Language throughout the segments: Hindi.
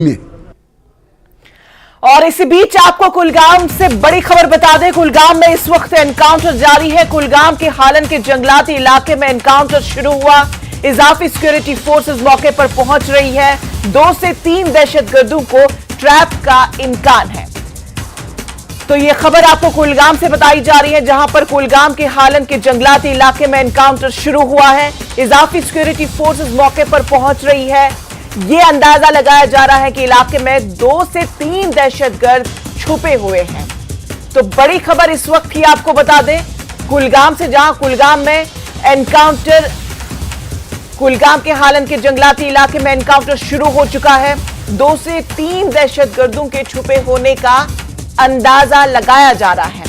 में। और इसी बीच आपको कुलगाम से बड़ी खबर बता दें। कुलगाम में इस वक्त एनकाउंटर जारी है। कुलगाम के हालन के जंगलाती इलाके में एनकाउंटर शुरू हुआ। इजाफी सिक्योरिटी फोर्सेस मौके पर पहुंच रही है। 2 से 3 दहशतगर्दों को ट्रैप का इम्कान है। तो यह खबर आपको कुलगाम से बताई जा रही है, जहां पर कुलगाम के हालन के जंगलाती इलाके में एनकाउंटर शुरू हुआ है। इजाफी सिक्योरिटी फोर्सेस मौके पर पहुंच रही है। यह अंदाजा लगाया जा रहा है कि इलाके में 2 से 3 दहशतगर्द छुपे हुए हैं। तो बड़ी खबर इस वक्त ही आपको बता दें कुलगाम से, जहां कुलगाम में एनकाउंटर, कुलगाम के हालन के जंगलाती इलाके में एनकाउंटर शुरू हो चुका है। 2 से 3 दहशतगर्दों के छुपे होने का अंदाजा लगाया जा रहा है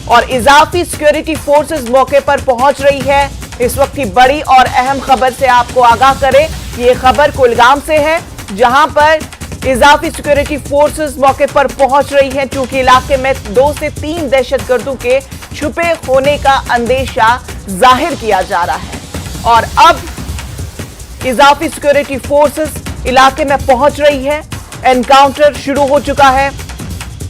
और इजाफी सिक्योरिटी फोर्सेस मौके पर पहुंच रही है। इस वक्त की बड़ी और अहम खबर से आपको आगाह करें। ये खबर कुलगाम से है, जहां पर इजाफी सिक्योरिटी फोर्सेस मौके पर पहुंच रही है, क्योंकि इलाके में 2 से 3 दहशतगर्दों के छुपे होने का अंदेशा जाहिर किया जा रहा है। और अब इजाफी सिक्योरिटी फोर्सेस इलाके में पहुंच रही है। एनकाउंटर शुरू हो चुका है।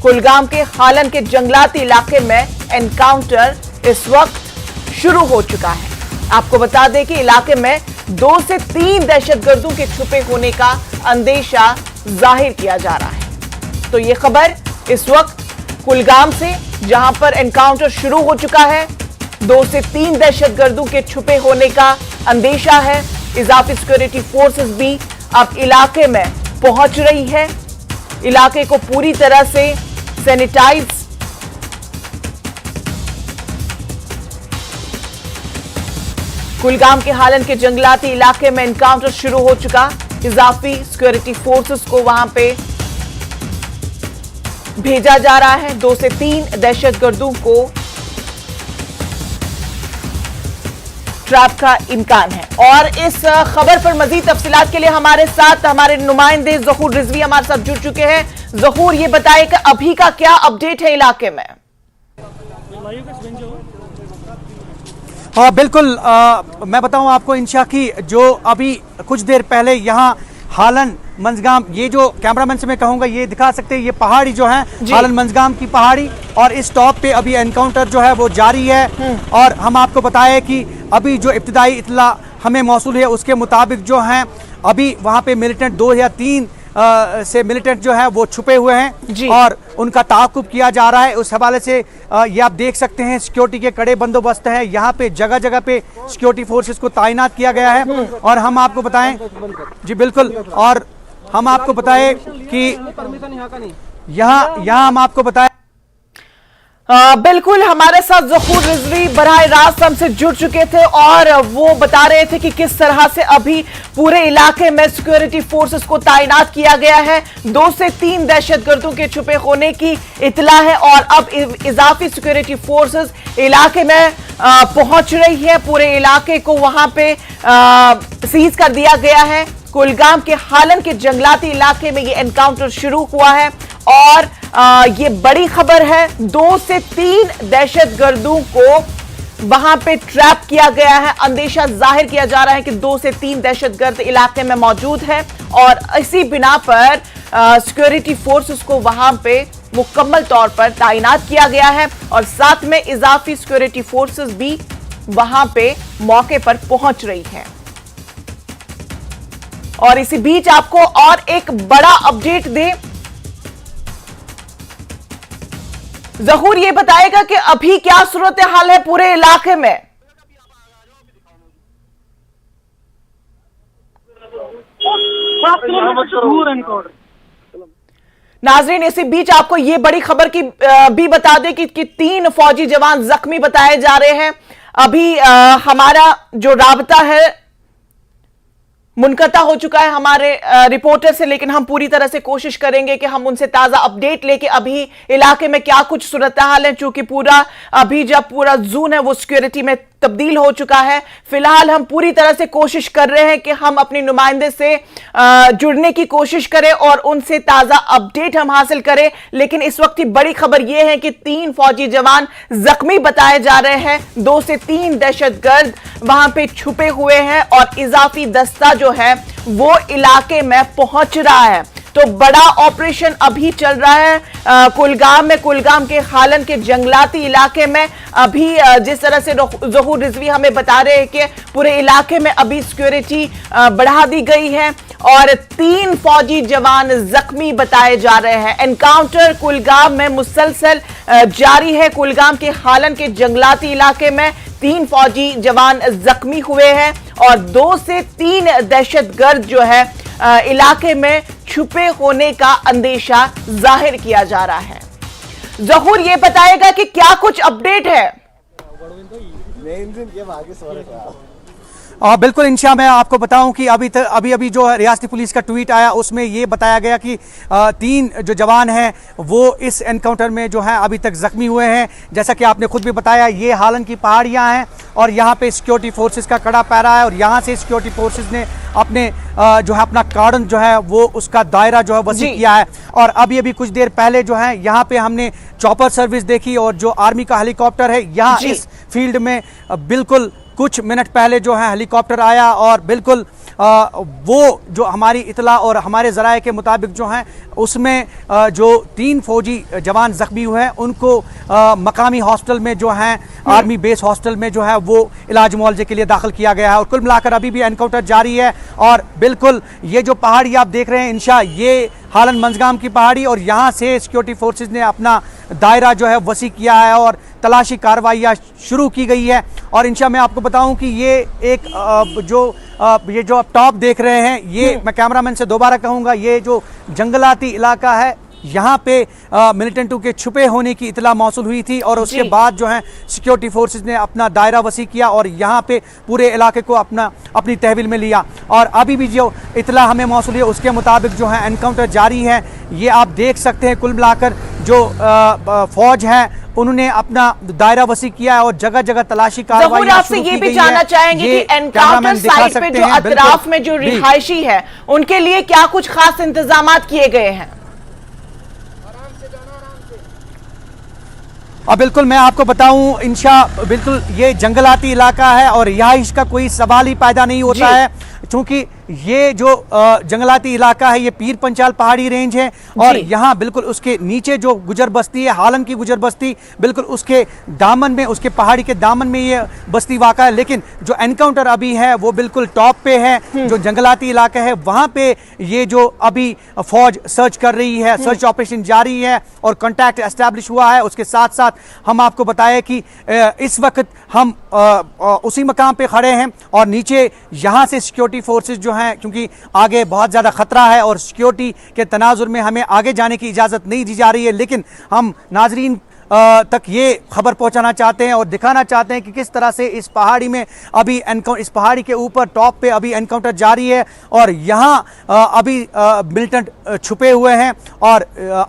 कुलगाम के हालन के जंगलाती इलाके में एनकाउंटर इस वक्त शुरू हो चुका है। आपको बता दें कि इलाके में 2 से 3 दहशतगर्दों के छुपे होने का अंदेशा जाहिर किया जा रहा है। तो यह खबर इस वक्त कुलगाम से, जहां पर एनकाउंटर शुरू हो चुका है। 2 से 3 दहशतगर्दों के छुपे होने का अंदेशा है। इजाफी सिक्योरिटी फोर्सेस भी अब इलाके में पहुंच रही है। इलाके को पूरी तरह से सैनिटाइज कुलगाम के हालन के जंगलाती इलाके में एनकाउंटर शुरू हो चुका। इजाफी सिक्योरिटी फोर्सेस को वहां पे भेजा जा रहा है। 2 से 3 दहशतगर्दों को ट्रैप का इम्कान है। और इस खबर पर मजीद तफसीलात के लिए हमारे साथ हमारे नुमाइंदे ज़हूर रिजवी हमारे साथ जुड़ चुके हैं। ज़हूर, ये बताइए कि अभी का क्या अपडेट है इलाके में? हाँ बिल्कुल, मैं बताऊं आपको इंशा की, जो अभी कुछ देर पहले यहाँ हालन मंजगाम, ये जो कैमरामैन से मैं कहूँगा ये दिखा सकते हैं, ये पहाड़ी जो है हालन मंजगाम की पहाड़ी, और इस टॉप पे अभी एनकाउंटर जो है वो जारी है। और हम आपको बताएं कि अभी जो इब्तिदाई इत्तला हमें मौसूल है उसके मुताबिक जो हैं अभी वहाँ पे मिलिटेंट 2 या 3 से मिलिटेंट जो है वो छुपे हुए हैं और उनका ताक़ुब किया जा रहा है। उस हवाले से ये आप देख सकते हैं सिक्योरिटी के कड़े बंदोबस्त है। यहाँ पे जगह जगह पे सिक्योरिटी फोर्सेस को तैनात किया गया है। और हम आपको बताएं, जी बिल्कुल, और हम आपको बताएं कि यहाँ हम आपको बताएं, बिल्कुल हमारे साथ ज़हूर रिजवी बराह रास्त हमसे जुड़ चुके थे और वो बता रहे थे कि किस तरह से अभी पूरे इलाके में सिक्योरिटी फोर्सेस को तैनात किया गया है। 2 से 3 दहशतगर्दों के छुपे होने की इत्तला है और अब इजाफी सिक्योरिटी फोर्सेस इलाके में पहुंच रही है। पूरे इलाके को वहां पे सीज कर दिया गया है। कुलगाम के हालन के जंगलाती इलाके में ये एनकाउंटर शुरू हुआ है और ये बड़ी खबर है। 2 से 3 दहशतगर्दों को वहां पे ट्रैप किया गया है। अंदेशा जाहिर किया जा रहा है कि 2 से 3 दहशतगर्द इलाके में मौजूद है और इसी बिना पर सिक्योरिटी फोर्सेस को वहां पे मुकम्मल तौर पर तैनात किया गया है और साथ में इजाफी सिक्योरिटी फोर्सेस भी वहां पे मौके पर पहुंच रही है। और इसी बीच आपको और एक बड़ा अपडेट दे, ज़हूर ये बताएगा कि अभी क्या सूरत हाल है पूरे इलाके में? नाजरीन, इसी बीच आपको ये बड़ी खबर की भी बता दें कि 3 फौजी जवान जख्मी बताए जा रहे हैं। अभी हमारा जो राबता है मुनक़ता हो चुका है हमारे रिपोर्टर से, लेकिन हम पूरी तरह से कोशिश करेंगे कि हम उनसे ताज़ा अपडेट लेके अभी इलाके में क्या कुछ सूरत हाल है, चूंकि पूरा अभी जब पूरा जोन है वो सिक्योरिटी में तब्दील हो चुका है। फिलहाल हम पूरी तरह से कोशिश कर रहे हैं कि हम अपने नुमाइंदे से जुड़ने की कोशिश करें और उनसे ताज़ा अपडेट हम हासिल करें। लेकिन इस वक्त की बड़ी खबर यह है कि 3 फौजी जवान जख्मी बताए जा रहे हैं। 2 से 3 दहशतगर्द वहां पे छुपे हुए हैं और इजाफी दस्ता जो है वो इलाके में पहुंच रहा है। तो बड़ा ऑपरेशन अभी चल रहा है कुलगाम में। कुलगाम के हालन के जंगलाती इलाके में अभी जिस तरह से ज़हूर रिजवी हमें बता रहे हैं कि पूरे इलाके में अभी सिक्योरिटी बढ़ा दी गई है और 3 फौजी जवान जख्मी बताए जा रहे हैं। एनकाउंटर कुलगाम में मुसलसल जारी है। कुलगाम के हालन के जंगलाती इलाके में 3 फौजी जवान जख्मी हुए हैं और 2 से 3 दहशतगर्द जो है इलाके में छुपे होने का अंदेशा जाहिर किया जा रहा है। ज़हूर ये बताएगा कि क्या कुछ अपडेट है? बिल्कुल इंशा, मैं आपको बताऊं कि अभी जो रियासती पुलिस का ट्वीट आया उसमें ये बताया गया कि 3 जो जवान हैं वो इस एनकाउंटर में जो है अभी तक जख्मी हुए हैं। जैसा कि आपने खुद भी बताया, ये हालन की पहाड़ियां हैं और यहाँ पे सिक्योरिटी फोर्सेस का कड़ा पैरा है और यहाँ से सिक्योरिटी फोर्सेस ने अपने जो है अपना कार्डन जो है वो उसका दायरा जो है वसी किया है। और अभी कुछ देर पहले जो है यहाँ पे हमने चॉपर सर्विस देखी और जो आर्मी का हेलीकॉप्टर है यहाँ इस फील्ड में बिल्कुल कुछ मिनट पहले जो है हेलीकॉप्टर आया और बिल्कुल वो जो हमारी इतला और हमारे ज़राए के मुताबिक जो हैं उसमें जो 3 फौजी जवान ज़ख्मी हुए हैं उनको मकामी हॉस्पिटल में जो हैं आर्मी बेस हॉस्पिटल में जो है वो इलाज मुआवजे के लिए दाखिल किया गया है। और कुल मिलाकर अभी भी एनकाउंटर जारी है और बिल्कुल ये जो पहाड़ी आप देख रहे हैं इंशा, ये हालन मंजगाम की पहाड़ी और यहाँ से सिक्योरिटी फोर्सेज ने अपना दायरा जो है वसी किया है और तलाशी कार्रवाइयाँ शुरू की गई है। और इंशा मैं आपको बताऊं कि ये एक ये जो आप टॉप देख रहे हैं, ये मैं कैमरामैन से दोबारा कहूँगा, ये जो जंगलाती इलाका है यहाँ पे मिलिटेंटों के छुपे होने की इतला मौसूल हुई थी और उसके बाद जो है सिक्योरिटी फोर्सेज ने अपना दायरा वसी किया और यहाँ पे पूरे इलाके को अपनी तहवील में लिया। और अभी भी जो इतला हमें मौसूल है उसके मुताबिक जो है एनकाउंटर जारी है। ये आप देख सकते हैं कुल मिलाकर जो फौज है उन्होंने अपना दायरा वसी किया है और जगह जगह तलाशी कार्रवाई आपसे ये भी जानना चाहेंगे कि एनकाउंटर साइट पे जो अतराफ में जो रिहायशी है उनके लिए क्या कुछ खास इंतजाम किए गए हैं? बिल्कुल मैं आपको बताऊं इंशा, बिल्कुल ये जंगलाती इलाका है और यहाँ इसका कोई सवाल ही पैदा नहीं होता है क्योंकि ये जो जंगलाती इलाका है ये पीर पंचाल पहाड़ी रेंज है और यहाँ बिल्कुल उसके नीचे जो गुजर बस्ती है हालन की गुजर बस्ती, बिल्कुल उसके दामन में, उसके पहाड़ी के दामन में ये बस्ती वाक़ा है। लेकिन जो एनकाउंटर अभी है वो बिल्कुल टॉप पे है, जो जंगलाती इलाका है वहाँ पे ये जो अभी फौज सर्च कर रही है, सर्च ऑपरेशन जारी है और कॉन्टैक्ट एस्टैब्लिश हुआ है। उसके साथ साथ हम आपको बताएं कि इस वक्त हम उसी मकाम पे खड़े हैं और नीचे यहाँ से सिक्योरिटी फोर्सेज जो हैं, क्योंकि आगे बहुत ज़्यादा खतरा है और सिक्योरिटी के तनाजुर में हमें आगे जाने की इजाज़त नहीं दी जा रही है, लेकिन हम नाजरीन तक ये खबर पहुंचाना चाहते हैं और दिखाना चाहते हैं कि किस तरह से इस पहाड़ी में अभी इस पहाड़ी के ऊपर टॉप पे अभी एनकाउंटर जारी है और यहाँ अभी मिलिटेंट छुपे हुए हैं। और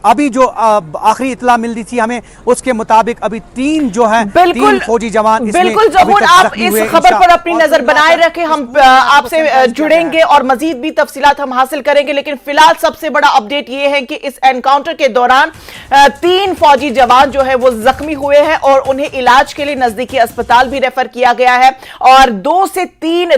अभी जो आखिरी इतला मिल रही थी हमें उसके मुताबिक अभी 3 जो हैं 3 फौजी जवान बिल्कुल ज़हूर, आप इस खबर पर अपनी नजर बनाए रखें, हम आपसे जुड़ेंगे और मजीद भी तफसीलात हम हासिल करेंगे। लेकिन फिलहाल सबसे बड़ा अपडेट ये है कि इस एनकाउंटर के दौरान 3 फौजी जवान जो है वो जख्मी हुए हैं और उन्हें इलाज के लिए नजदीकी अस्पताल भी रेफर किया गया है और 2 से 3